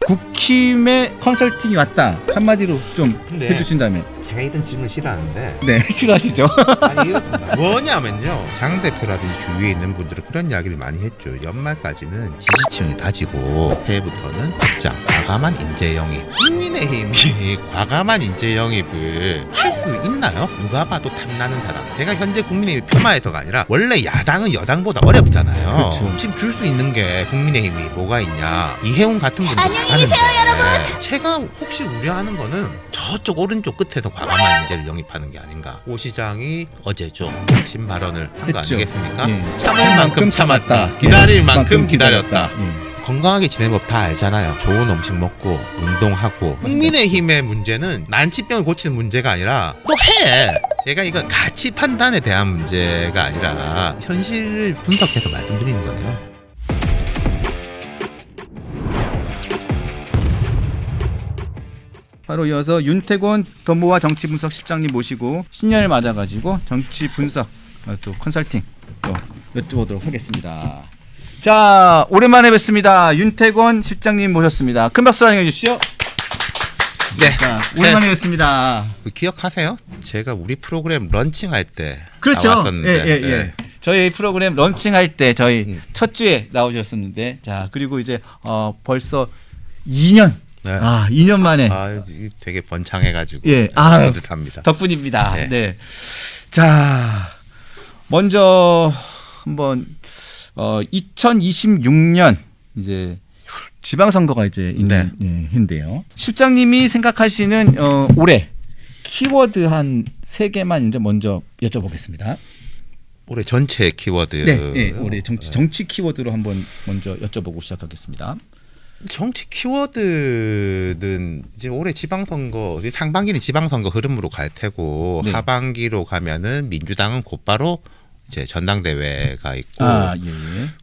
국힘의 컨설팅이 왔다 한마디로 좀 근데 해주신다면. 제가 이런 질문을 싫어하는데 네, 싫어하시죠? 아니 이렇습니다. 뭐냐면요, 장 대표라든지 주위에 있는 분들은 그런 이야기를 많이 했죠. 연말까지는 지지층이 다지고 새해부터는 확장, 과감한 인재 영입. 국민의힘이 과감한 인재 영입을 할 수 있나요? 누가 봐도 탐나는 사람. 제가 현재 국민의힘이 폄하해서가 아니라 원래 야당은 여당보다 어렵잖아요. 그렇죠. 지금 줄 수 있는 게 국민의힘이 뭐가 있냐, 이해운 같은 분들 안녕히 계세요, 여러분. 제가 혹시 우려하는 거는 저쪽 오른쪽 끝에서 과감한 인재를 영입하는 게 아닌가. 오 시장이 어제죠, 핵심 발언을 한 거 했죠. 아니겠습니까? 예. 참을 만큼 참았다, 기다릴 만큼 기다렸다. 건강하게 지내는 법 다 알잖아요. 좋은 음식 먹고 운동하고. 국민의힘의 문제는 난치병을 고치는 문제가 아니라 또 해. 제가 이건 가치 판단에 대한 문제가 아니라 현실을 분석해서 말씀드리는 거예요. 바로 이어서 윤태곤 더모아 정치분석실장님 모시고 신년을 맞아가지고 정치 분석 또 컨설팅 또 여쭤보도록 하겠습니다. 자, 오랜만에 뵙습니다. 윤태곤 실장님 모셨습니다. 큰 박수 환영해 주십시오. 네. 자, 오랜만에 뵙습니다. 그 기억하세요? 제가 우리 프로그램 런칭할 때 그렇죠. 나왔었는데. 예. 저희 프로그램 런칭할 때 저희 첫 주에 나오셨었는데, 자, 그리고 이제 벌써 2년. 네. 2년 만에 되게 번창해가지고 예, 뿌듯합니다. 덕분입니다. 네. 네. 자, 먼저 한번 2026년 이제 지방선거가 이제 있는 해인데요. 실장님이 생각하시는 올해 키워드 한 3개만 이제 먼저 여쭤보겠습니다. 올해 전체 키워드. 네, 올해 정치 키워드로 한번 먼저 여쭤보고 시작하겠습니다. 정치 키워드는 이제 올해 지방선거, 상반기는 지방선거 흐름으로 갈 테고, 네. 하반기로 가면은 민주당은 곧바로 이제 전당대회가 있고, 예.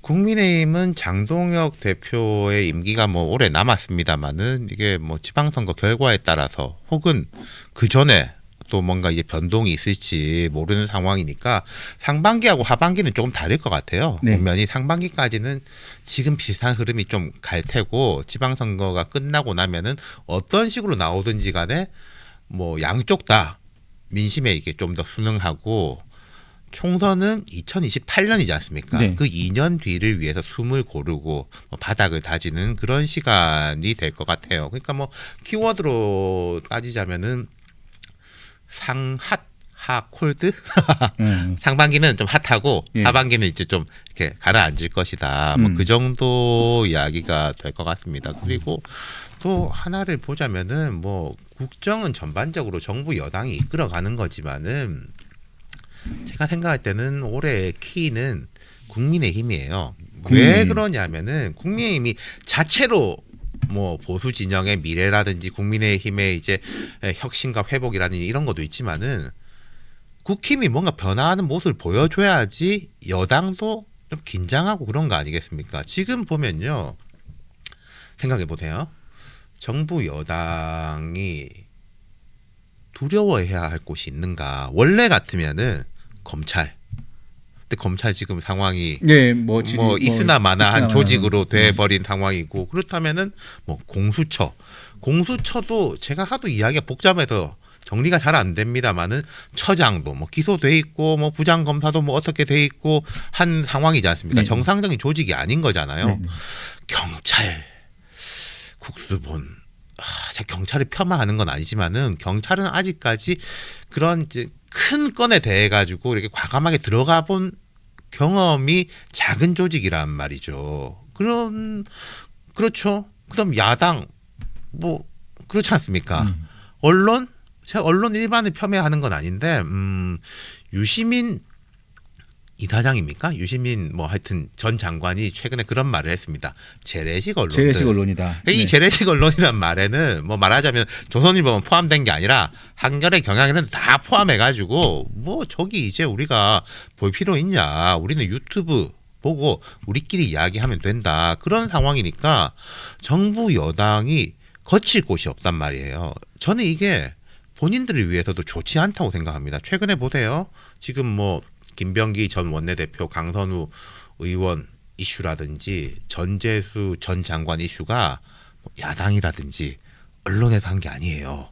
국민의힘은 장동혁 대표의 임기가 뭐 올해 남았습니다만은 이게 뭐 지방선거 결과에 따라서 혹은 그 전에 또 뭔가 이제 변동이 있을지 모르는 상황이니까 상반기하고 하반기는 조금 다를 것 같아요. 네. 분명히 상반기까지는 지금 비슷한 흐름이 좀 갈 테고, 지방선거가 끝나고 나면은 어떤 식으로 나오든지 간에 뭐 양쪽 다 민심에 이게 좀 더 순응하고, 총선은 2028년이지 않습니까? 네. 그 2년 뒤를 위해서 숨을 고르고 바닥을 다지는 그런 시간이 될 것 같아요. 그러니까 뭐 키워드로 따지자면은 상핫 하콜드 상반기는 좀 핫하고 예. 하반기는 이제 좀 이렇게 가라앉을 것이다. 뭐 그 정도 이야기가 될 것 같습니다. 그리고 또 하나를 보자면은 뭐 국정은 전반적으로 정부 여당이 이끌어가는 거지만은 제가 생각할 때는 올해 키는 국민의힘이에요. 왜 그러냐면은 국민의힘이 자체로 뭐 보수 진영의 미래라든지 국민의힘의 이제 혁신과 회복이라든지 이런 것도 있지만은 국힘이 뭔가 변화하는 모습을 보여줘야지 여당도 좀 긴장하고 그런 거 아니겠습니까? 지금 보면요, 생각해 보세요. 정부 여당이 두려워해야 할 곳이 있는가? 원래 같으면은 검찰. 근데 검찰 지금 상황이 뭐 있으나 마나한 조직으로 돼버린 상황이고, 그렇다면은 뭐 공수처도 제가 하도 이야기가 복잡해서 정리가 잘 안 됩니다만은 처장도 뭐 기소돼 있고 뭐 부장검사도 뭐 어떻게 돼 있고 한 상황이지 않습니까? 네. 정상적인 조직이 아닌 거잖아요. 네. 경찰, 국수본. 제가 경찰을 폄하하는 건 아니지만은 경찰은 아직까지 그런 이제 큰 건에 대해 가지고 이렇게 과감하게 들어가 본 경험이 작은 조직이란 말이죠. 그렇죠. 그다음 야당 뭐 그렇지 않습니까? 제가 언론 일반을 폄훼하는 건 아닌데 유시민 이사장입니까? 유시민 뭐 하여튼 전 장관이 최근에 그런 말을 했습니다. 재래식 언론이다. 이 재래식 언론이란 말에는 뭐 말하자면 조선일보만 포함된 게 아니라 한겨레 경향에는 다 포함해가지고 뭐 저기 이제 우리가 볼 필요 있냐? 우리는 유튜브 보고 우리끼리 이야기하면 된다. 그런 상황이니까 정부 여당이 거칠 곳이 없단 말이에요. 저는 이게 본인들을 위해서도 좋지 않다고 생각합니다. 최근에 보세요. 지금 뭐 김병기 전 원내대표, 강선우 의원 이슈라든지 전재수 전 장관 이슈가 야당이라든지 언론에서 한 게 아니에요.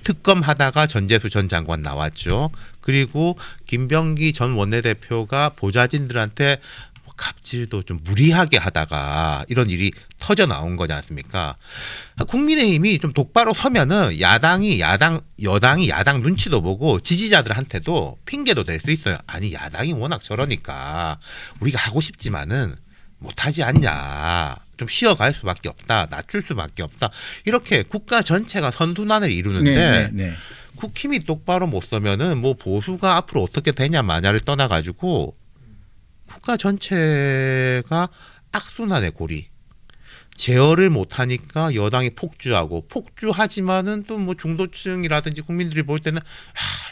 특검 하다가 전재수 전 장관 나왔죠. 그리고 김병기 전 원내대표가 보좌진들한테 갑질도 좀 무리하게 하다가 이런 일이 터져 나온 거지 않습니까? 국민의힘이 좀 똑바로 서면은 여당이 야당 눈치도 보고 지지자들한테도 핑계도 될 수 있어요. 아니 야당이 워낙 저러니까 우리가 하고 싶지만은 못하지 않냐. 좀 쉬어갈 수밖에 없다. 낮출 수밖에 없다. 이렇게 국가 전체가 선순환을 이루는데 국힘이 똑바로 못 서면은 뭐 보수가 앞으로 어떻게 되냐 마냐를 떠나가지고 국가 전체가 악순환의 고리. 제어를 못하니까 여당이 폭주하고 폭주하지만은 또 뭐 중도층이라든지 국민들이 볼 때는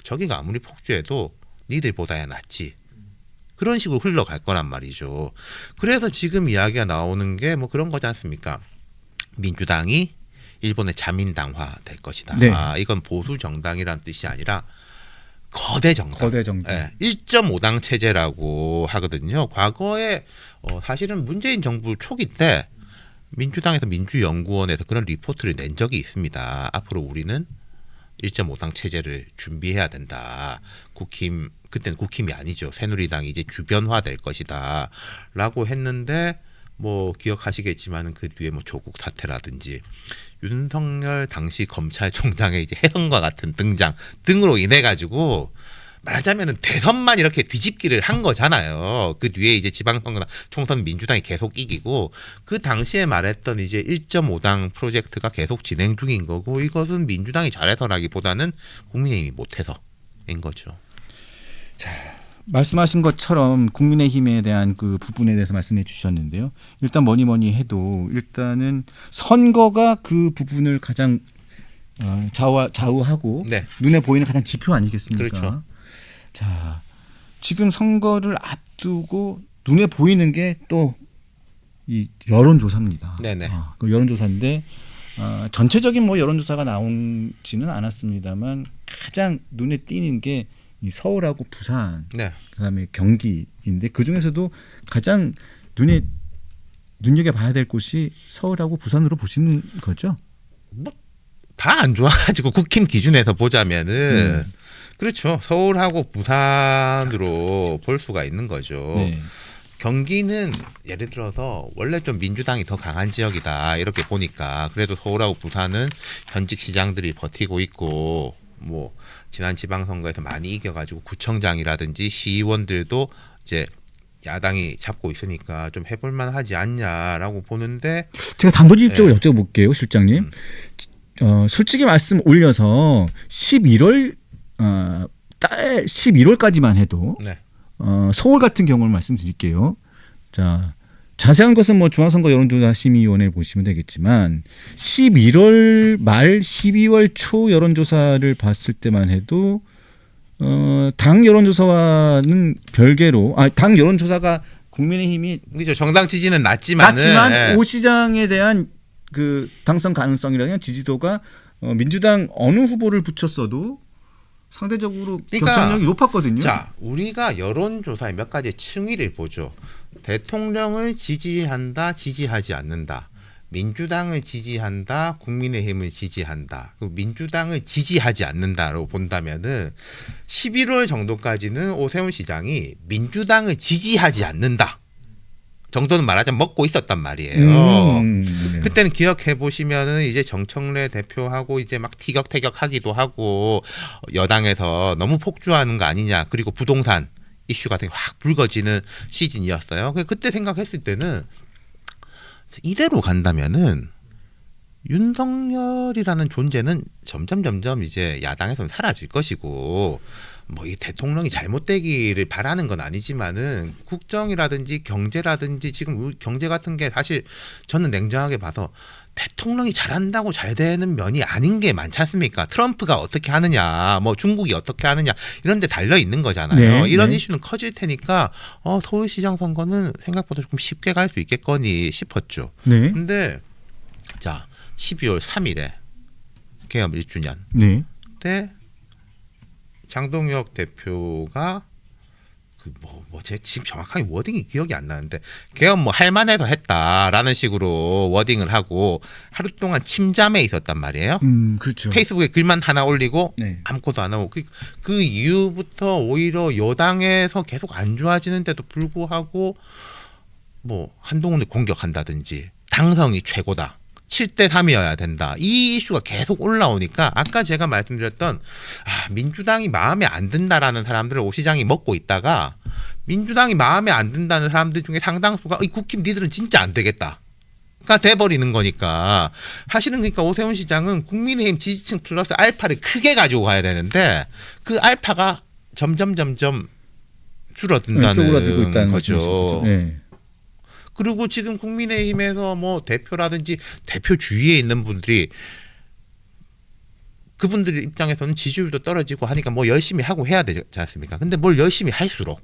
저기가 아무리 폭주해도 니들보다야 낫지. 그런 식으로 흘러갈 거란 말이죠. 그래서 지금 이야기가 나오는 게 뭐 그런 거지 않습니까? 민주당이 일본의 자민당화 될 것이다. 네. 이건 보수 정당이란 뜻이 아니라 거대 정당. 거대 정당. 네, 1.5당 체제라고 하거든요. 과거에 사실은 문재인 정부 초기 때 민주당에서 민주연구원에서 그런 리포트를 낸 적이 있습니다. 앞으로 우리는 1.5당 체제를 준비해야 된다. 국힘 그때는 국힘이 아니죠. 새누리당이 이제 주변화될 것이다라고 했는데 뭐 기억하시겠지만은 그 뒤에 뭐 조국 사태라든지 윤석열 당시 검찰총장의 이제 혜성과 같은 등장 등으로 인해 가지고 말하자면은 대선만 이렇게 뒤집기를 한 거잖아요. 그 뒤에 이제 지방선거나 총선 민주당이 계속 이기고 그 당시에 말했던 이제 1.5당 프로젝트가 계속 진행 중인 거고 이것은 민주당이 잘해서라기보다는 국민의힘이 못해서인 거죠. 자, 말씀하신 것처럼 국민의힘에 대한 그 부분에 대해서 말씀해 주셨는데요. 일단 뭐니 해도 일단은 선거가 그 부분을 가장 좌우하고 네. 눈에 보이는 가장 지표 아니겠습니까? 그렇죠. 자, 지금 선거를 앞두고 눈에 보이는 게 또 이 여론조사입니다. 네네. 그 여론조사인데 전체적인 뭐 여론조사가 나오지는 않았습니다만 가장 눈에 띄는 게 이 서울하고 부산, 네. 그다음에 경기인데 그 중에서도 가장 눈에 눈여겨봐야 될 곳이 서울하고 부산으로 보시는 거죠? 뭐 다 안 좋아가지고 국힘 기준에서 보자면은 그렇죠. 서울하고 부산으로 볼 수가 있는 거죠. 네. 경기는 예를 들어서 원래 좀 민주당이 더 강한 지역이다 이렇게 보니까 그래도 서울하고 부산은 현직 시장들이 버티고 있고 뭐 지난 지방선거에서 많이 이겨가지고 구청장이라든지 시의원들도 이제 야당이 잡고 있으니까 좀 해볼만 하지 않냐라고 보는데 제가 단도직입적으로 여쭤볼게요, 실장님. 솔직히 말씀 올려서 11월 달 11월까지만 해도 네. 서울 같은 경우를 말씀드릴게요. 자, 자세한 것은 뭐 중앙선거 여론조사 심의위원회 보시면 되겠지만 11월 말 12월 초 여론조사를 봤을 때만 해도 당 여론조사와는 별개로 당 여론조사가 국민의힘이 그렇죠. 정당 지지는 낮지만 오 시장에 대한 그 당선 가능성이라는 지지도가 민주당 어느 후보를 붙였어도 상대적으로 그러니까, 경쟁력이 높았거든요. 자, 우리가 여론조사의 몇 가지 층위를 보죠. 대통령을 지지한다, 지지하지 않는다. 민주당을 지지한다, 국민의힘을 지지한다. 민주당을 지지하지 않는다로 본다면은 11월 정도까지는 오세훈 시장이 민주당을 지지하지 않는다 정도는 말하자면 먹고 있었단 말이에요. 네. 그때는 기억해 보시면은 이제 정청래 대표하고 이제 막 티격태격하기도 하고 여당에서 너무 폭주하는 거 아니냐. 그리고 부동산 이슈 같은 게 확 불거지는 시즌이었어요. 그때 생각했을 때는 이대로 간다면은 윤석열이라는 존재는 점점 이제 야당에서는 사라질 것이고 뭐 이 대통령이 잘못되기를 바라는 건 아니지만은 국정이라든지 경제라든지 지금 경제 같은 게 사실 저는 냉정하게 봐서 대통령이 잘한다고 잘 되는 면이 아닌 게 많지 않습니까? 트럼프가 어떻게 하느냐, 뭐 중국이 어떻게 하느냐 이런 데 달려 있는 거잖아요. 네, 이런 네. 이슈는 커질 테니까 서울시장 선거는 생각보다 조금 쉽게 갈 수 있겠거니 싶었죠. 네. 근데 자 12월 3일에 개업 1주년 네. 때 장동혁 대표가 제 지금 정확하게 워딩이 기억이 안 나는데 걔가 뭐 할만해서 했다라는 식으로 워딩을 하고 하루 동안 침잠에 있었단 말이에요. 그렇죠. 페이스북에 글만 하나 올리고 네. 아무것도 안 하고 그 이후부터 오히려 여당에서 계속 안 좋아지는데도 불구하고 뭐 한동훈을 공격한다든지 당성이 최고다. 7대 3이어야 된다. 이 이슈가 계속 올라오니까 아까 제가 말씀드렸던 민주당이 마음에 안 든다라는 사람들을 오 시장이 먹고 있다가 민주당이 마음에 안 든다는 사람들 중에 상당수가 이 국힘 니들은 진짜 안 되겠다. 가 돼버리는 거니까 사실은 그러니까 오세훈 시장은 국민의힘 지지층 플러스 알파를 크게 가지고 가야 되는데 그 알파가 점점 줄어든다는 쪼그라들고 있다는 거죠. 네. 그리고 지금 국민의힘에서 뭐 대표라든지 대표 주위에 있는 분들이 그분들 입장에서는 지지율도 떨어지고 하니까 뭐 열심히 하고 해야 되지 않습니까? 근데 뭘 열심히 할수록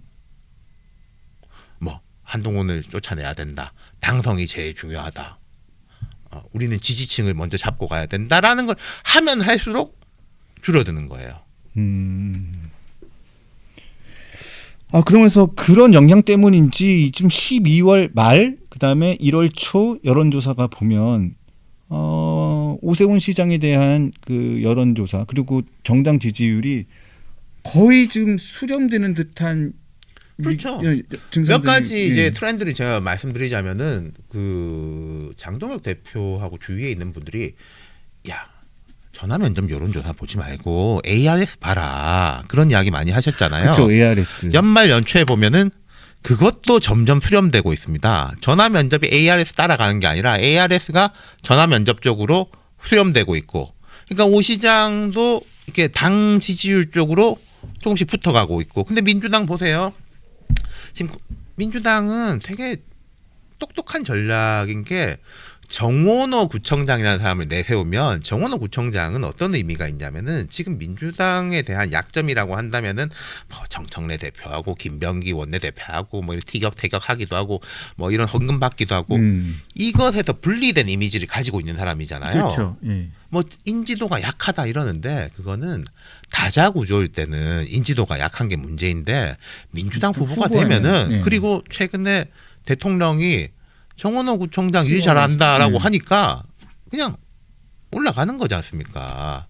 뭐 한동훈을 쫓아내야 된다. 당성이 제일 중요하다. 우리는 지지층을 먼저 잡고 가야 된다라는 걸 하면 할수록 줄어드는 거예요. 그러면서 그런 영향 때문인지 지금 12월 말 그다음에 1월 초 여론조사가 보면 오세훈 시장에 대한 그 여론조사 그리고 정당 지지율이 거의 지금 수렴되는 듯한 그렇죠. 증상들이, 몇 가지 예. 이제 트렌드를 제가 말씀드리자면은 그 장동혁 대표하고 주위에 있는 분들이 야 전화 면접 여론조사 보지 말고 ARS 봐라 그런 이야기 많이 하셨잖아요. 그렇죠. ARS. 연말 연초에 보면은 그것도 점점 수렴되고 있습니다. 전화 면접이 ARS 따라가는 게 아니라 ARS가 전화 면접 쪽으로 수렴되고 있고, 그러니까 오 시장도 이렇게 당 지지율 쪽으로 조금씩 붙어가고 있고. 근데 민주당 보세요. 지금 민주당은 되게 똑똑한 전략인 게 정원호 구청장이라는 사람을 내세우면 정원호 구청장은 어떤 의미가 있냐면은 지금 민주당에 대한 약점이라고 한다면은 뭐 정청래 대표하고 김병기 원내대표하고 뭐 이런 티격태격하기도 하고 뭐 이런 헌금 받기도 하고 이것에서 분리된 이미지를 가지고 있는 사람이잖아요. 그렇죠. 예. 뭐 인지도가 약하다 이러는데 그거는 다자 구조일 때는 인지도가 약한 게 문제인데 민주당 후보가 되면은 예. 그리고 최근에 대통령이 정원호 구청장 일 잘한다라고 하니까 그냥 올라가는 거지 않습니까?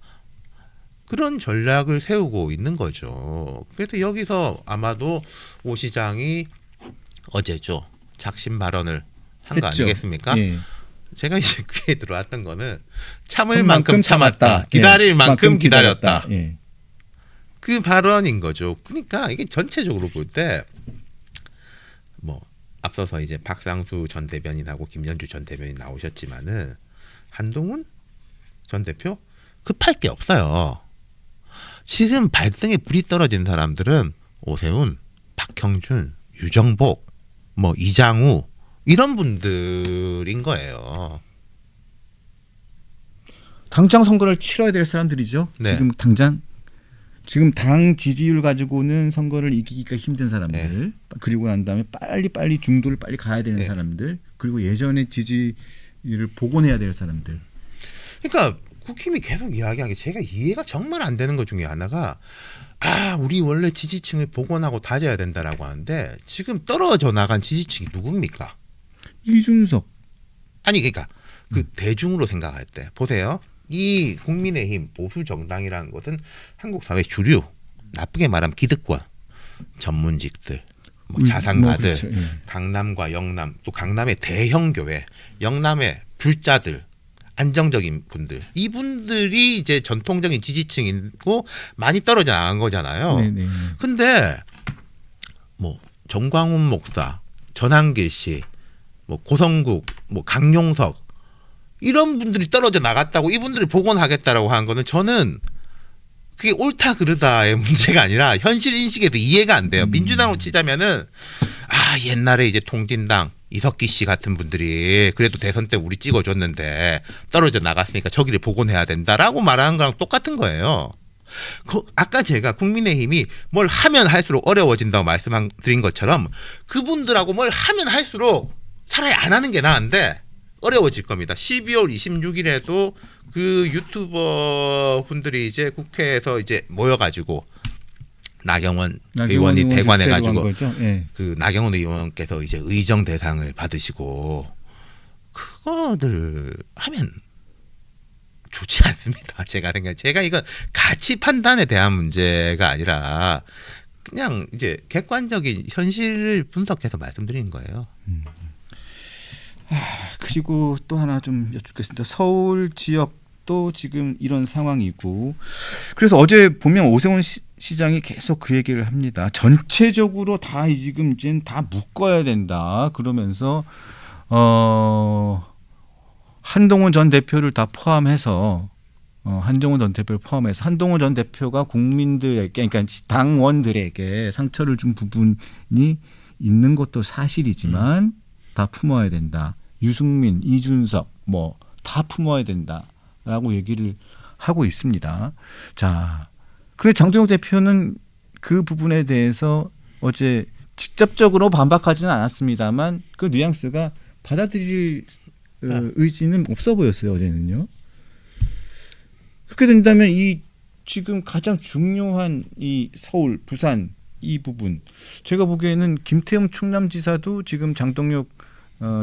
그런 전략을 세우고 있는 거죠. 그래서 여기서 아마도 오 시장이 어제죠. 작심 발언을 한 거 아니겠습니까? 예. 제가 이제 귀에 들어왔던 거는 참을 만큼 참았다. 기다릴 예. 만큼 기다렸다. 예. 그 발언인 거죠. 그러니까 이게 전체적으로 볼 때 뭐 앞서서 이제 박상수 전 대변인하고 김연주 전 대변인 나오셨지만은 한동훈 전 대표 급할 게 없어요. 지금 발등에 불이 떨어진 사람들은 오세훈, 박형준, 유정복, 뭐 이장우 이런 분들인 거예요. 당장 선거를 치러야 될 사람들이죠. 네. 지금 당장 지금 당 지지율 가지고는 선거를 이기기가 힘든 사람들, 네. 그리고 난 다음에 빨리 중도를 빨리 가야 되는 네. 사람들, 그리고 예전의 지지율을 복원해야 될 사람들. 그러니까 국힘이 계속 이야기한 게 제가 이해가 정말 안 되는 것 중에 하나가 우리 원래 지지층을 복원하고 다져야 된다라고 하는데 지금 떨어져 나간 지지층이 누굽니까? 이준석. 아니 그러니까 그 대중으로 생각할 때 보세요. 이 국민의힘 보수 정당이라는 것은 한국 사회 주류, 나쁘게 말하면 기득권, 전문직들, 뭐 자산가들, 그렇죠. 예. 강남과 영남, 또 강남의 대형 교회, 영남의 불자들, 안정적인 분들, 이분들이 이제 전통적인 지지층이고 많이 떨어져 나간 거잖아요. 네네. 근데 뭐 정광훈 목사, 전한길 씨, 뭐 고성국, 뭐 강용석 이런 분들이 떨어져 나갔다고 이분들을 복원하겠다라고 하는 거는 저는 그게 옳다 그르다의 문제가 아니라 현실 인식에도 이해가 안 돼요. 민주당으로 치자면은 옛날에 이제 통진당 이석기 씨 같은 분들이 그래도 대선 때 우리 찍어줬는데 떨어져 나갔으니까 저기를 복원해야 된다라고 말하는 거랑 똑같은 거예요. 아까 제가 국민의힘이 뭘 하면 할수록 어려워진다고 말씀드린 것처럼 그분들하고 뭘 하면 할수록 차라리 안 하는 게 나은데 어려워질 겁니다. 12월 26일에도 그 유튜버 분들이 이제 국회에서 이제 모여가지고 나경원 의원이 대관해 가지고 예. 그 나경원 의원께서 이제 의정 대상을 받으시고 그거들 하면 좋지 않습니다. 제가 이건 가치 판단에 대한 문제가 아니라 그냥 이제 객관적인 현실을 분석해서 말씀드리는 거예요. 그리고 또 하나 좀 여쭙겠습니다. 서울 지역도 지금 이런 상황이고, 그래서 어제 보면 오세훈 시장이 계속 그 얘기를 합니다. 전체적으로 다 지금 이젠 다 묶어야 된다. 그러면서 한동훈 전 대표를 다 포함해서 한동훈 전 대표를 포함해서 한동훈 전 대표가 국민들에게, 그러니까 당원들에게 상처를 준 부분이 있는 것도 사실이지만 다 품어야 된다. 유승민, 이준석 뭐 다 품어야 된다라고 얘기를 하고 있습니다. 자, 그런데 장동혁 대표는 그 부분에 대해서 어제 직접적으로 반박하지는 않았습니다만 그 뉘앙스가 받아들일 의지는 없어 보였어요, 어제는요. 그렇게 된다면 이 지금 가장 중요한 이 서울, 부산 이 부분, 제가 보기에는 김태형 충남지사도 지금 장동혁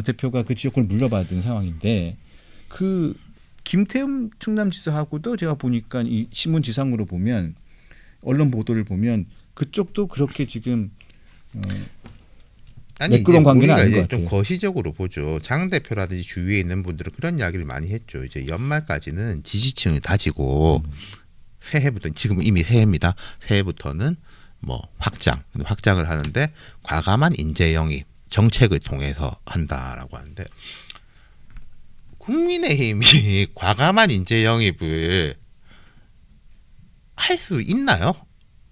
대표가 그 지역을 물려받은 상황인데, 그 김태형 충남지사하고도 제가 보니까 이 신문지상으로 보면, 언론 보도를 보면 그쪽도 그렇게 지금 매끄러운 관계는 아닌 것 같아요. 좀 거시적으로 보죠. 장 대표라든지 주위에 있는 분들은 그런 이야기를 많이 했죠. 이제 연말까지는 지지층을 다지고 새해부터, 지금 이미 새해입니다. 새해부터는 뭐 확장을 하는데 과감한 인재 영입 정책을 통해서 한다라고 하는데, 국민의힘이 과감한 인재 영입을 할 수 있나요?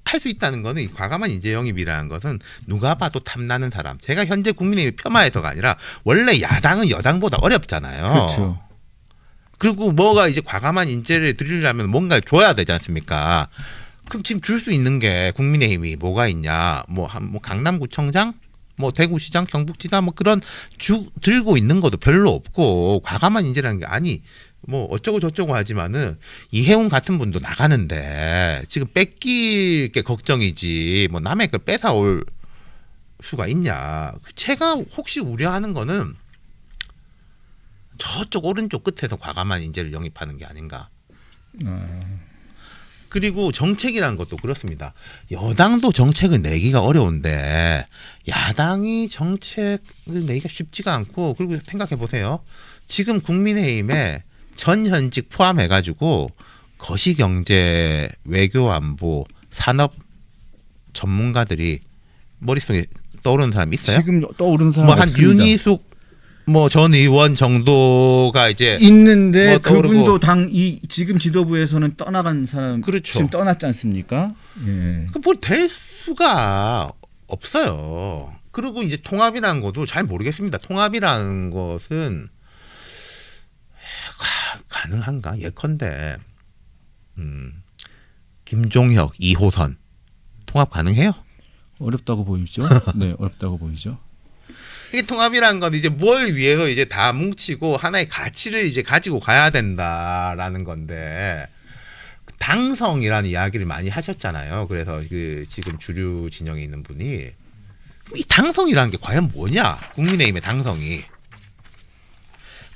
할 수 있다는 거는, 이 과감한 인재 영입이라는 것은 누가 봐도 탐나는 사람. 제가 현재 국민의힘 폄하해서가 아니라 원래 야당은 여당보다 어렵잖아요. 그렇죠. 그리고 뭐가 이제 과감한 인재를 드리려면 뭔가 줘야 되지 않습니까? 그럼 지금 줄 수 있는 게 국민의힘이 뭐가 있냐? 뭐 강남구청장, 뭐 대구시장, 경북지사 뭐 그런 들고 있는 것도 별로 없고, 과감한 인재라는 게 아니. 뭐 어쩌고 저쩌고 하지만은 이해운 같은 분도 나가는데 지금 뺏길 게 걱정이지 뭐 남의 걸 뺏어올 수가 있냐. 제가 혹시 우려하는 거는 저쪽 오른쪽 끝에서 과감한 인재를 영입하는 게 아닌가. 그리고 정책이라는 것도 그렇습니다. 여당도 정책을 내기가 어려운데 야당이 정책을 내기가 쉽지가 않고, 그리고 생각해 보세요. 지금 국민의힘에 전현직 포함해가지고 거시경제, 외교안보, 산업 전문가들이 머릿속에 떠오르는 사람 있어요? 지금 떠오르는 사람 뭐 한 없습니다. 윤희숙 뭐 전 의원 정도가 이제 있는데 뭐 떠오르고. 그분도 이 지금 지도부에서는 떠나간 사람, 그렇죠. 지금 떠났지 않습니까? 예. 뭐 될 수가 없어요. 그리고 이제 통합이라는 것도 잘 모르겠습니다. 통합이라는 것은 가능한가? 예컨대 김종혁 2호선 통합 가능해요? 어렵다고 보이죠? 네, 어렵다고 보이죠. 이게 통합이라는 건 이제 뭘 위해서 이제 다 뭉치고 하나의 가치를 이제 가지고 가야 된다라는 건데, 당성이라는 이야기를 많이 하셨잖아요. 그래서 그 지금 주류 진영에 있는 분이 이 당성이라는 게 과연 뭐냐? 국민의힘의 당성이.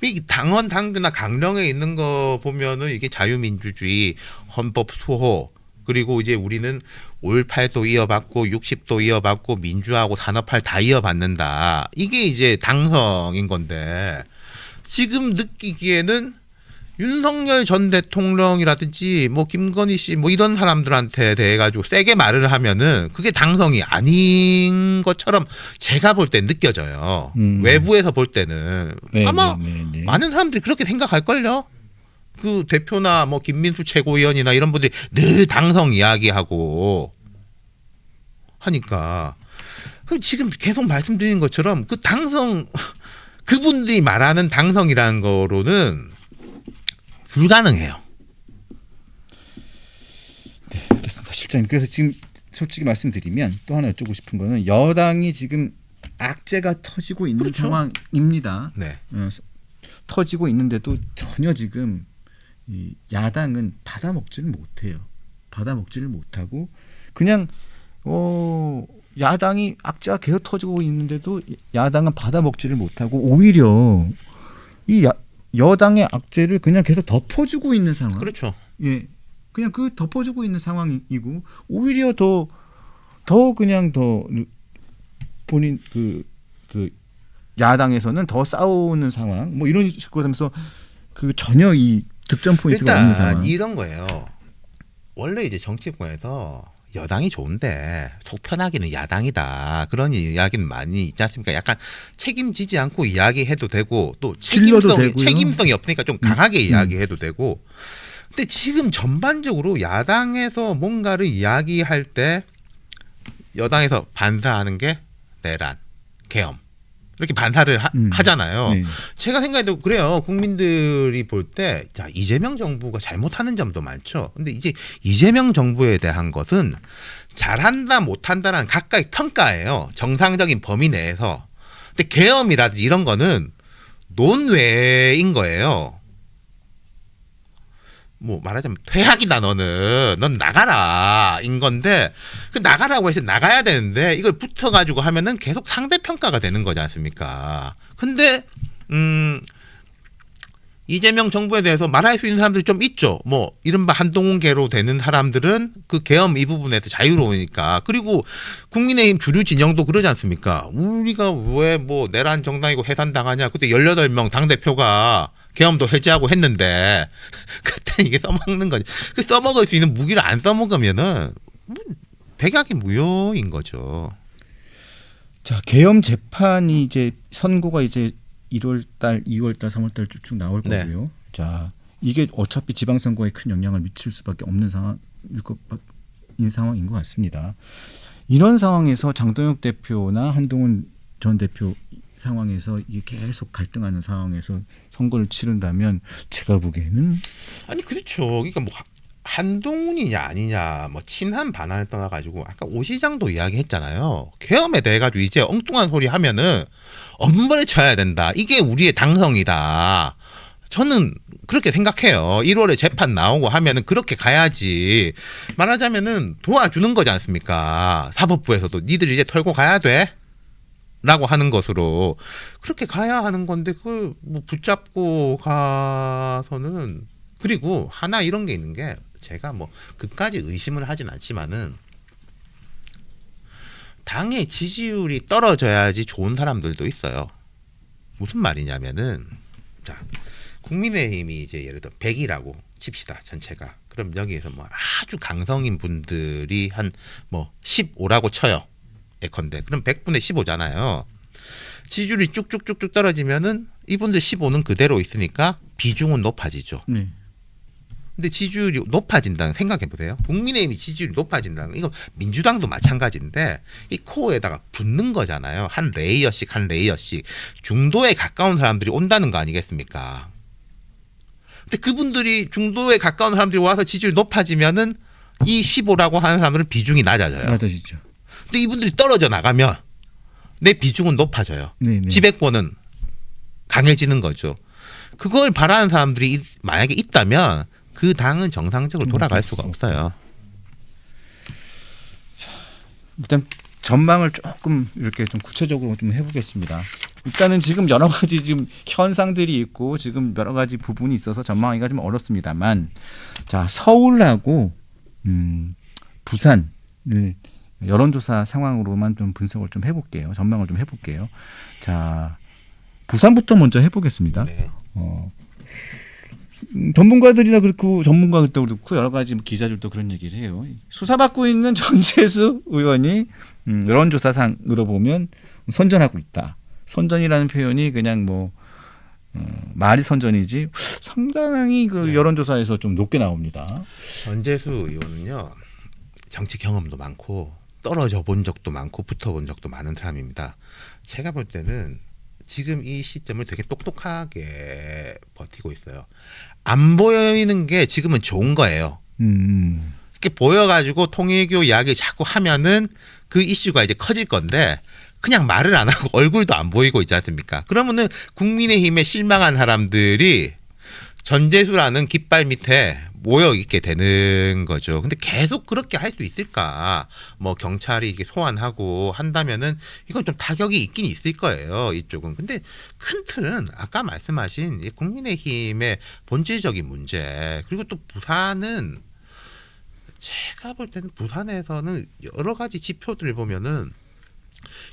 이 당원 당규나 강령에 있는 거 보면은 이게 자유민주주의, 헌법 수호, 그리고 이제 우리는 5.18도 이어받고 60도 이어받고 민주하고 산업화 다 이어받는다. 이게 이제 당성인 건데, 지금 느끼기에는 윤석열 전 대통령이라든지 뭐 김건희 씨 뭐 이런 사람들한테 대해 가지고 세게 말을 하면은 그게 당성이 아닌 것처럼 제가 볼 때 느껴져요. 외부에서 볼 때는 아마 많은 사람들이 그렇게 생각할걸요. 그 대표나 뭐 김민수 최고위원이나 이런 분들이 늘 당성 이야기하고 하니까, 지금 계속 말씀드린 것처럼 그 당성, 그분들이 말하는 당성이라는 거로는 불가능해요. 네, 알겠습니다, 실장님. 그래서 지금 솔직히 말씀드리면 또 하나 여쭙고 싶은 거는, 여당이 지금 악재가 터지고 있는 그렇죠. 상황입니다. 네. 터지고 있는데도 전혀 지금 이 야당은 받아먹지를 못해요. 받아먹지를 못하고 그냥 야당이 악재가 계속 터지고 있는데도 야당은 받아먹지를 못하고 오히려 이 여당의 악재를 그냥 계속 덮어주고 있는 상황. 그렇죠. 예, 그냥 그 덮어주고 있는 상황이고 오히려 더 그냥 더 본인 그 야당에서는 더 싸우는 상황. 뭐 이런 식으로 하면서 그 전혀 이 득점 포인트가 없는 일단 상황. 이런 거예요. 원래 이제 정치권에서 여당이 좋은데 속 편하기는 야당이다. 그런 이야기는 많이 있지 않습니까? 약간 책임지지 않고 이야기해도 되고 또 질러도 되고요. 책임성이 없으니까 좀 강하게 이야기해도 되고. 근데 지금 전반적으로 야당에서 뭔가를 이야기할 때 여당에서 반사하는 게 내란, 계엄 이렇게 반사를 하잖아요. 네. 제가 생각해도 그래요. 국민들이 볼 때 자, 이재명 정부가 잘못하는 점도 많죠. 근데 이제 이재명 정부에 대한 것은 잘한다 못한다라는 각각의 평가예요. 정상적인 범위 내에서. 근데 계엄이라든지 이런 거는 논외인 거예요. 뭐 말하자면 퇴학이다 넌 나가라 인 건데 그 나가라고 해서 나가야 되는데 이걸 붙어가지고 하면은 계속 상대평가가 되는 거지 않습니까? 근데 이재명 정부에 대해서 말할 수 있는 사람들이 좀 있죠. 뭐 이른바 한동훈계로 되는 사람들은 그 계엄 이 부분에서 자유로우니까. 그리고 국민의힘 주류 진영도 그러지 않습니까? 우리가 왜 뭐 내란 정당이고 해산당하냐. 그때 18명 당대표가 계엄도 해제하고 했는데 그때 이게 써먹는 거지. 그 써먹을 수 있는 무기를 안 써먹으면은 백약이 무효인 거죠. 자, 계엄 재판이 이제 선고가 이제 1월달, 2월달, 3월달 쭉쭉 나올 네. 거고요. 자, 이게 어차피 지방선거에 큰 영향을 미칠 수밖에 없는 상황인 것 같습니다. 이런 상황에서 장동혁 대표나 한동훈 전 대표 상황에서 이게 계속 갈등하는 상황에서 선거를 치른다면 제가 보기에는 아니 그렇죠. 그러니까 뭐 한동훈이냐 아니냐 뭐 친한 반환을 떠나가지고 아까 오 시장도 이야기했잖아요. 계엄에 대해 가지고 이제 엉뚱한 소리 하면은 엄벌에 쳐야 된다. 이게 우리의 당성이다. 저는 그렇게 생각해요. 1월에 재판 나오고 하면은 그렇게 가야지. 말하자면은 도와주는 거지 않습니까? 사법부에서도 니들 이제 털고 가야 돼. 라고 하는 것으로 그렇게 가야 하는 건데 그걸 뭐 붙잡고 가서는. 그리고 하나 이런 게 있는 게 제가 뭐 그까지 의심을 하진 않지만은 당의 지지율이 떨어져야지 좋은 사람들도 있어요. 무슨 말이냐면은 자 국민의힘이 이제 예를 들어 100이라고 칩시다 전체가. 그럼 여기에서 뭐 아주 강성인 분들이 한 뭐 15라고 쳐요. 예컨대. 그럼 100분의 15잖아요. 지지율이 쭉쭉쭉쭉 떨어지면은 이분들 15는 그대로 있으니까 비중은 높아지죠. 네. 근데 지지율이 높아진다는 생각해 보세요. 국민의힘이 지지율이 높아진다는 이거 민주당도 마찬가지인데 이 코어에다가 붙는 거잖아요. 한 레이어씩 한 레이어씩 중도에 가까운 사람들이 온다는 거 아니겠습니까? 근데 그분들이 중도에 가까운 사람들이 와서 지지율이 높아지면은 이 15라고 하는 사람들은 비중이 낮아져요. 낮아지죠. 근데 이분들이 떨어져 나가면 내 비중은 높아져요. 네. 지배권은 강해지는 거죠. 그걸 바라는 사람들이 만약에 있다면 그 당은 정상적으로 돌아갈 수가 없어요. 일단 전망을 조금 이렇게 좀 구체적으로 좀 해보겠습니다. 일단은 지금 여러 가지 지금 현상들이 있고 지금 여러 가지 부분이 있어서 전망하기가 좀 어렵습니다만, 자 서울하고 부산을 여론조사 상황으로만 좀 분석을 좀 해볼게요. 전망을 좀 해볼게요. 자 부산부터 먼저 해보겠습니다. 네. 전문가들이나 그렇고 전문가들도 그렇고 여러 가지 기자들도 그런 얘기를 해요. 수사받고 있는 전재수 의원이 여론조사상으로 보면 선전하고 있다. 선전이라는 표현이 그냥 뭐 말이 선전이지 상당히 그 네. 여론조사에서 좀 높게 나옵니다. 전재수 의원은요 정치 경험도 많고 떨어져 본 적도 많고 붙어본 적도 많은 사람입니다. 제가 볼 때는 지금 이 시점을 되게 똑똑하게 버티고 있어요. 안 보이는 게 지금은 좋은 거예요. 이렇게 보여가지고 통일교 이야기 자꾸 하면은 그 이슈가 이제 커질 건데 그냥 말을 안 하고 얼굴도 안 보이고 있지 않습니까? 그러면은 국민의힘에 실망한 사람들이 전재수라는 깃발 밑에 모여 있게 되는 거죠. 근데 계속 그렇게 할 수 있을까? 뭐 경찰이 이게 소환하고 한다면은 이건 좀 타격이 있긴 있을 거예요. 이쪽은. 근데 큰 틀은 아까 말씀하신 이 국민의힘의 본질적인 문제, 그리고 또 부산은 제가 볼 때는 부산에서는 여러 가지 지표들을 보면은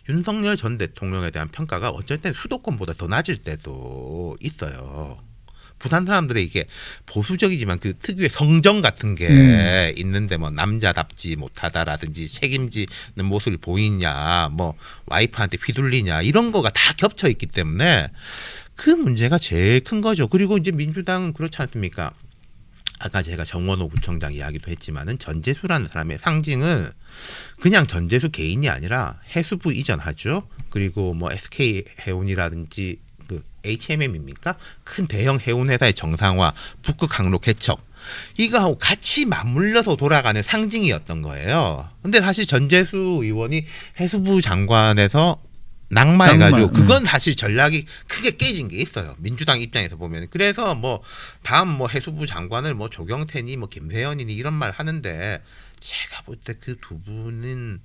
윤석열 전 대통령에 대한 평가가 어쩔 땐 수도권보다 더 낮을 때도 있어요. 부산 사람들의 이게 보수적이지만 그 특유의 성정 같은 게 있는데 뭐 남자답지 못하다라든지 책임지는 모습을 보이냐, 뭐 와이프한테 휘둘리냐 이런 거가 다 겹쳐 있기 때문에 그 문제가 제일 큰 거죠. 그리고 이제 민주당은 그렇지 않습니까? 아까 제가 정원호 구청장 이야기도 했지만은 전재수라는 사람의 상징은 그냥 전재수 개인이 아니라 해수부 이전하죠. 그리고 뭐 SK 해운이라든지 그 HMM입니까? 큰 대형 해운 회사의 정상화, 북극 항로 개척 이거하고 같이 맞물려서 돌아가는 상징이었던 거예요. 근데 사실 전재수 의원이 해수부 장관에서 낙마해가지고 그건 사실 전략이 크게 깨진 게 있어요. 민주당 입장에서 보면. 그래서 뭐 다음 뭐 해수부 장관을 뭐 조경태니 뭐 김세현이니 이런 말 하는데 제가 볼 때 그 두 분은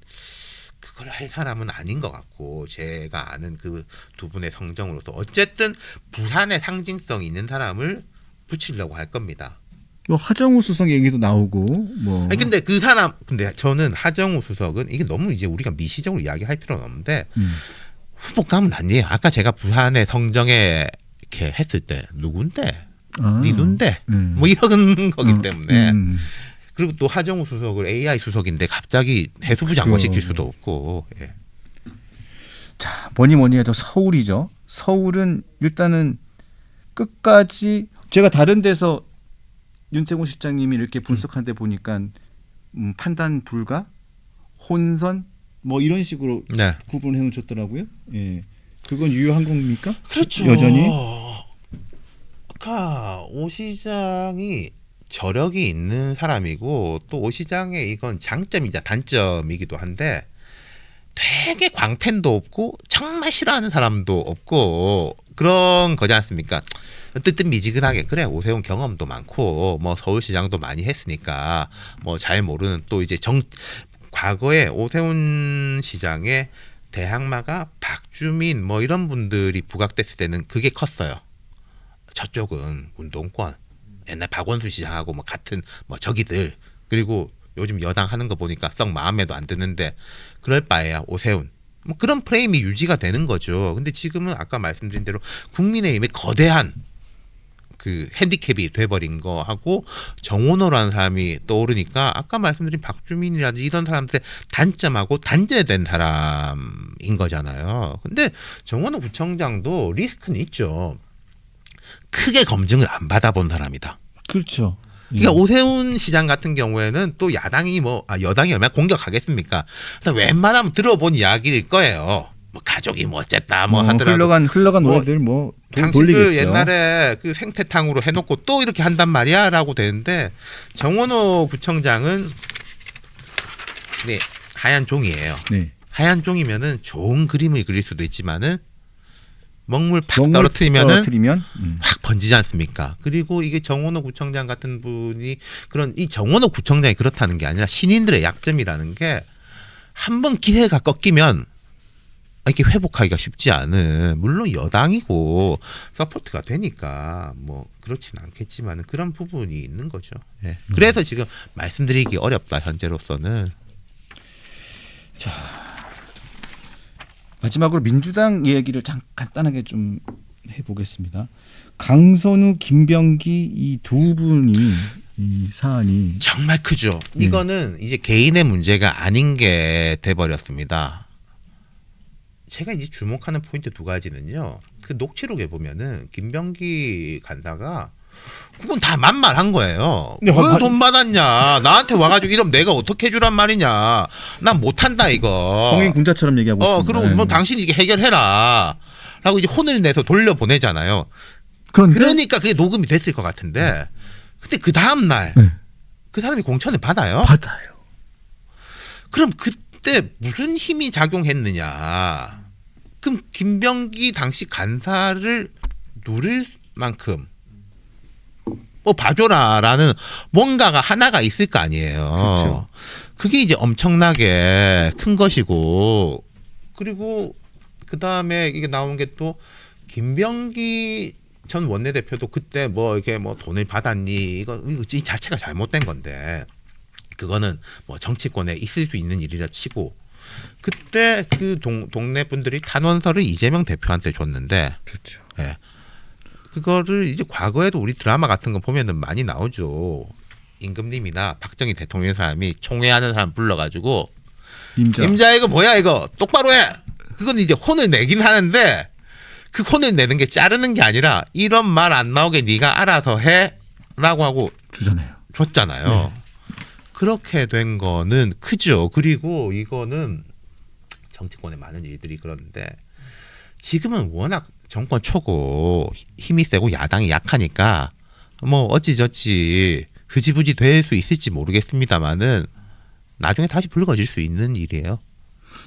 그걸 할 사람은 아닌 것 같고, 제가 아는 그 두 분의 성정으로서 어쨌든 부산의 상징성 있는 사람을 붙이려고 할 겁니다. 뭐 하정우 수석 얘기도 나오고 뭐. 아니 근데 그 사람, 근데 저는 하정우 수석은 이게 너무 이제 우리가 미시적으로 이야기할 필요는 없는데 후보감은 아니에요. 아까 제가 부산의 성정에 이렇게 했을 때 누군데, 니눈데 뭐 이런 거기 때문에. 그리고 또 하정우 수석을 AI 수석인데 갑자기 해수부 장관 시킬 수도 없고. 예. 자, 뭐니 해도 서울이죠. 서울은 일단은 끝까지 제가 다른 데서 윤태곤 실장님이 이렇게 분석한 데 보니까 판단 불가, 혼선 뭐 이런 식으로 네. 구분해 놓으셨더라고요. 예. 그건 유효한 겁니까? 그렇죠. 여전히. 그러니까 오 시장이 저력이 있는 사람이고 또 오 시장의 이건 장점이자 단점이기도 한데 되게 광팬도 없고 정말 싫어하는 사람도 없고 그런 거지 않습니까? 뜨뜻미지근하게 그래 오세훈 경험도 많고 뭐 서울시장도 많이 했으니까 뭐 잘 모르는 또 이제 과거에 오세훈 시장의 대항마가 박주민 뭐 이런 분들이 부각됐을 때는 그게 컸어요. 저쪽은 운동권 옛날 박원순 시장하고 뭐 같은 뭐 적이들, 그리고 요즘 여당 하는 거 보니까 썩 마음에도 안 드는데 그럴 바에야 오세훈 뭐 그런 프레임이 유지가 되는 거죠. 근데 지금은 아까 말씀드린 대로 국민의힘의 거대한 그 핸디캡이 돼버린 거하고 정원호라는 사람이 떠오르니까 아까 말씀드린 박주민이라든지 이런 사람들의 단점하고 단절된 사람인 거잖아요. 근데 정원호 구청장도 리스크는 있죠. 크게 검증을 안 받아본 사람이다. 그렇죠. 그러니까 오세훈 시장 같은 경우에는 또 야당이 여당이 얼마나 공격하겠습니까? 그래서 웬만하면 들어본 이야기일 거예요. 뭐 가족이 뭐 어쨌다 뭐 하더라도 흘러간 노래들 뭐 당신들 돌리겠죠. 옛날에 그 생태탕으로 해놓고 또 이렇게 한단 말이야라고 되는데 정원호 구청장은 네, 하얀 종이에요. 네. 하얀 종이면은 좋은 그림을 그릴 수도 있지만은 먹물 팍 떨어뜨리면 확 번지지 않습니까? 그리고 이게 정원호 구청장 같은 분이 그런 이 정원호 구청장이 그렇다는 게 아니라 신인들의 약점이라는 게 한 번 기세가 꺾이면 이렇게 회복하기가 쉽지 않은, 물론 여당이고 서포트가 되니까 뭐 그렇진 않겠지만 그런 부분이 있는 거죠. 예. 그래서 지금 말씀드리기 어렵다 현재로서는. 자, 마지막으로 민주당 얘기를 간단하게 좀 해보겠습니다. 강선우, 김병기 이 두 분이 이 사안이 정말 크죠. 이거는 이제 개인의 문제가 아닌 게 돼버렸습니다. 제가 이제 주목하는 포인트 두 가지는요. 그 녹취록에 보면은 김병기 간사가 그건 다 만만한 거예요. 왜 돈 받았냐? 나한테 와가지고 이러면 내가 어떻게 해주란 말이냐? 난 못한다 이거. 성인 군자처럼 얘기하고 있습니다. 그럼 뭐 당신이 이게 해결해라. 라고 이제 혼을 내서 돌려보내잖아요. 그런데? 그러니까 그게 녹음이 됐을 것 같은데, 근데 그 다음 날 그 사람이 공천을 받아요. 그럼 그때 무슨 힘이 작용했느냐? 그럼 김병기 당시 간사를 누릴 만큼 뭐 봐줘라라는 뭔가가 하나가 있을 거 아니에요. 그렇죠. 그게 이제 엄청나게 큰 것이고 그리고 그 다음에 이게 나온 게 또 김병기 전 원내대표도 그때 뭐 이렇게 뭐 돈을 받았니 이거 이 자체가 잘못된 건데 그거는 뭐 정치권에 있을 수 있는 일이라 치고 그때 그 동네 분들이 탄원서를 이재명 대표한테 줬는데 그렇죠. 예. 그거를 이제 과거에도 우리 드라마 같은 거 보면은 많이 나오죠. 임금님이나 박정희 대통령 사람이 총회하는 사람 불러가지고 임자 이거 뭐야 이거 똑바로 해. 그건 이제 혼을 내긴 하는데 그 혼을 내는 게 자르는 게 아니라 이런 말 안 나오게 네가 알아서 해라고 하고 주잖아요. 줬잖아요. 네. 그렇게 된 거는 크죠. 그리고 이거는 정치권에 많은 일들이 그러는데 지금은 워낙 정권 초고 힘이 세고 야당이 약하니까 뭐 어찌저찌 흐지부지 될 수 있을지 모르겠습니다만은 나중에 다시 불거질 수 있는 일이에요.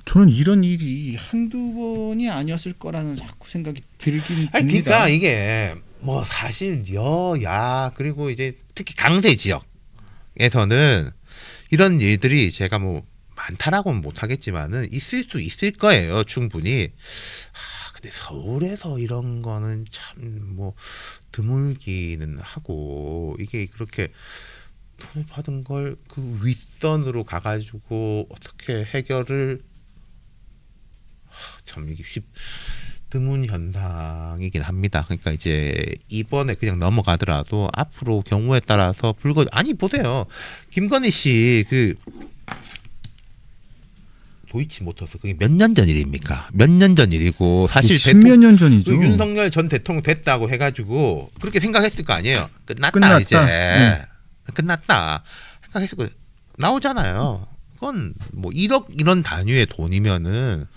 저는 이런 일이 한두 번이 아니었을 거라는 자꾸 생각이 들긴 아니, 듭니다. 그러니까 이게 뭐 사실 여야 그리고 이제 특히 강세 지역에서는 이런 일들이 제가 뭐 많다라고는 못하겠지만은 있을 수 있을 거예요 충분히. 근데 서울에서 이런 거는 참 뭐 드물기는 하고 이게 그렇게 돈을 받은 걸 그 윗선으로 가가지고 어떻게 해결을 참 이게 드문 현상이긴 합니다. 그러니까 이제 이번에 그냥 넘어가더라도 앞으로 경우에 따라서 아니 보세요. 김건희 씨 그 도이치모터스 그게 몇 년 전 일입니까? 몇 년 전 일이고 사실 십몇 년 전이죠. 그 윤석열 전 대통령 됐다고 해가지고 그렇게 생각했을 거 아니에요. 끝났다. 이제 끝났다 생각했을 거 나오잖아요. 그건 뭐 1억 이런 단위의 돈이면은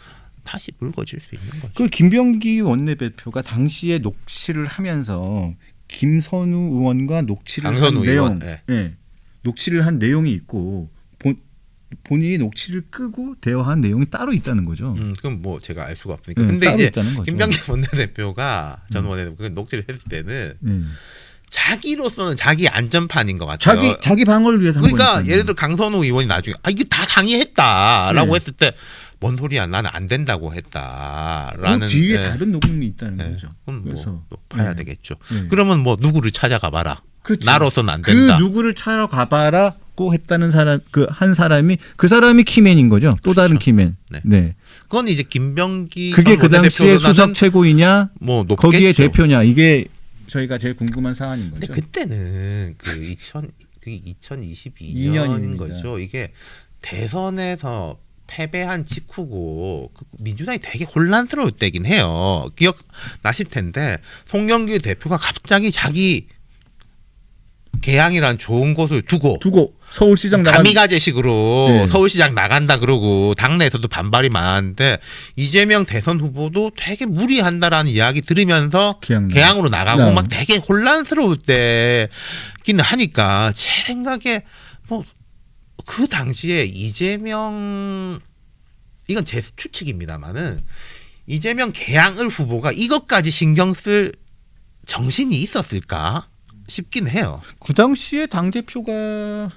다시 불거질 수 있는 거죠. 그 김병기 원내대표가 당시에 녹취를 하면서 김선우 의원과 녹취를 한 내용, 녹취를 한 내용이 있고 본인이 녹취를 끄고 대화한 내용이 따로 있다는 거죠. 그럼 뭐 제가 알 수가 없으니까. 근데 이제 거죠. 김병기 원내대표가 전 원내대표가 녹취를 했을 때는 자기로서는 자기 안전판인 것 같아요. 자기 방어를 위해서. 그러니까 예를 들어 강선우 의원이 나중에 이게 다 상의했다라고 했을 때 뭔 소리야 나는 안 된다고 했다라는 그 뒤에 다른 녹음이 있다는 거죠. 그럼 그래서 뭐 봐야 되겠죠. 그러면 뭐 누구를 찾아가 봐라. 그렇죠. 나로서는 안 된다. 그 누구를 찾아가봐라고 했다는 사람 그 사람이 키맨인 거죠. 또 다른 그렇죠. 키맨. 네. 그건 이제 김병기 그게 그 당시에 수석 최고이냐, 뭐 거기에 대표냐 이게 저희가 제일 궁금한 사안인 거죠. 근데 그때는 그 2022년인 거죠. 이게 대선에서 패배한 직후고 민주당이 되게 혼란스러울 때긴 해요. 기억나실 텐데 송영길 대표가 갑자기 자기 개항이란 좋은 곳을 두고 서울시장 가미가제식으로 서울시장 나간다 그러고 당내에서도 반발이 많았는데 이재명 대선 후보도 되게 무리한다라는 이야기 들으면서 개항으로 나가고 막 되게 혼란스러울 때긴 하니까 제 생각에 뭐 그 당시에 이재명 이건 제 추측입니다만은 이재명 개항을 후보가 이것까지 신경 쓸 정신이 있었을까 싶긴 해요. 그 당시에 당 대표가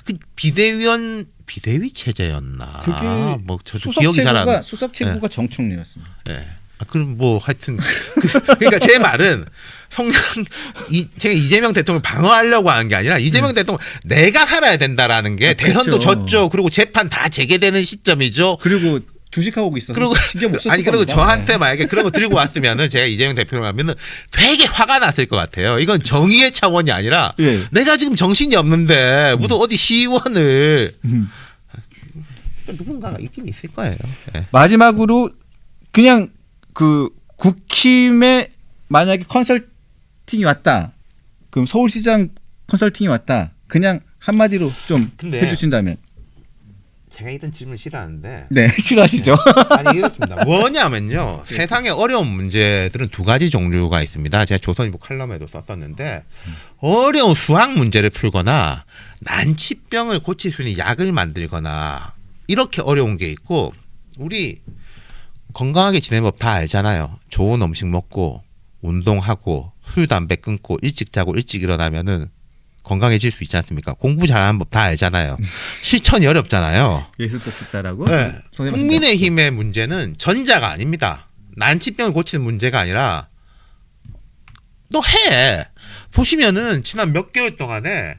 그 비대위 체제였나? 그게 뭐 저도 기억이 잘 안. 수석 최고가 정청래였습니다. 네. 그럼 뭐 하여튼 그러니까 제 말은 제가 이재명 대통령을 방어하려고 하는 게 아니라 이재명 대통령 내가 살아야 된다라는 게 대선도 졌죠. 그리고 재판 다 재개되는 시점이죠. 그리고 주식하고 있어서 그리고 신경 못 썼을 아니 그리고 겁니다. 저한테 만약에 그런 거 들고 왔으면은 제가 이재명 대표를 하면은 되게 화가 났을 것 같아요. 이건 정의의 차원이 아니라 내가 지금 정신이 없는데 무슨 어디 시의원을 누군가가 있긴 있을 거예요. 마지막으로 그냥 그 국힘에 만약에 컨설팅이 왔다. 그럼 서울시장 컨설팅이 왔다. 그냥 한마디로 좀 해주신다면. 제가 이런 질문 싫어하는데. 네, 싫어하시죠. 아니 이렇습니다. 뭐냐면요. 세상에 어려운 문제들은 두 가지 종류가 있습니다. 제가 조선일보 칼럼에도 썼었는데 어려운 수학 문제를 풀거나 난치병을 고칠 수 있는 약을 만들거나 이렇게 어려운 게 있고 우리 건강하게 지내는 법 다 알잖아요. 좋은 음식 먹고 운동하고 술 담배 끊고 일찍 자고 일찍 일어나면은 건강해질 수 있지 않습니까? 공부 잘하는 법 다 알잖아요. 실천이 어렵잖아요. 예술법 숫자라고? 네. 국민의힘의 문제는 전자가 아닙니다. 난치병을 고치는 문제가 아니라 너 해. 보시면은 지난 몇 개월 동안에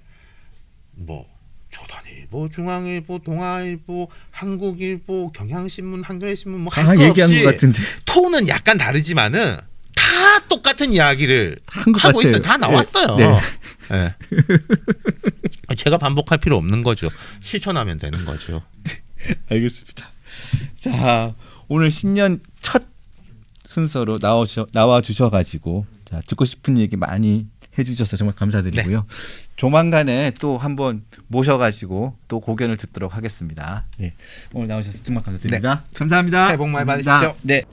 뭐 조선일보, 중앙일보, 동아일보, 한국일보, 경향신문, 한겨레신문 뭐 할 다 거 얘기한 없이 것 같은데 톤은 약간 다르지만은 다 똑같은 이야기를 한 것 하고 같아요. 있어요. 다 나왔어요. 네. 네. 제가 반복할 필요 없는 거죠. 실천하면 되는 거죠. 알겠습니다. 자, 오늘 신년 첫 순서로 나와 주셔가지고 자, 듣고 싶은 얘기 많이 해주셔서 정말 감사드리고요. 조만간에 또 한번 모셔가지고 또 고견을 듣도록 하겠습니다. 네, 오늘 나오셔서 정말 감사드립니다. 감사합니다. 새해 복 많이 감사합니다. 받으십시오. 네.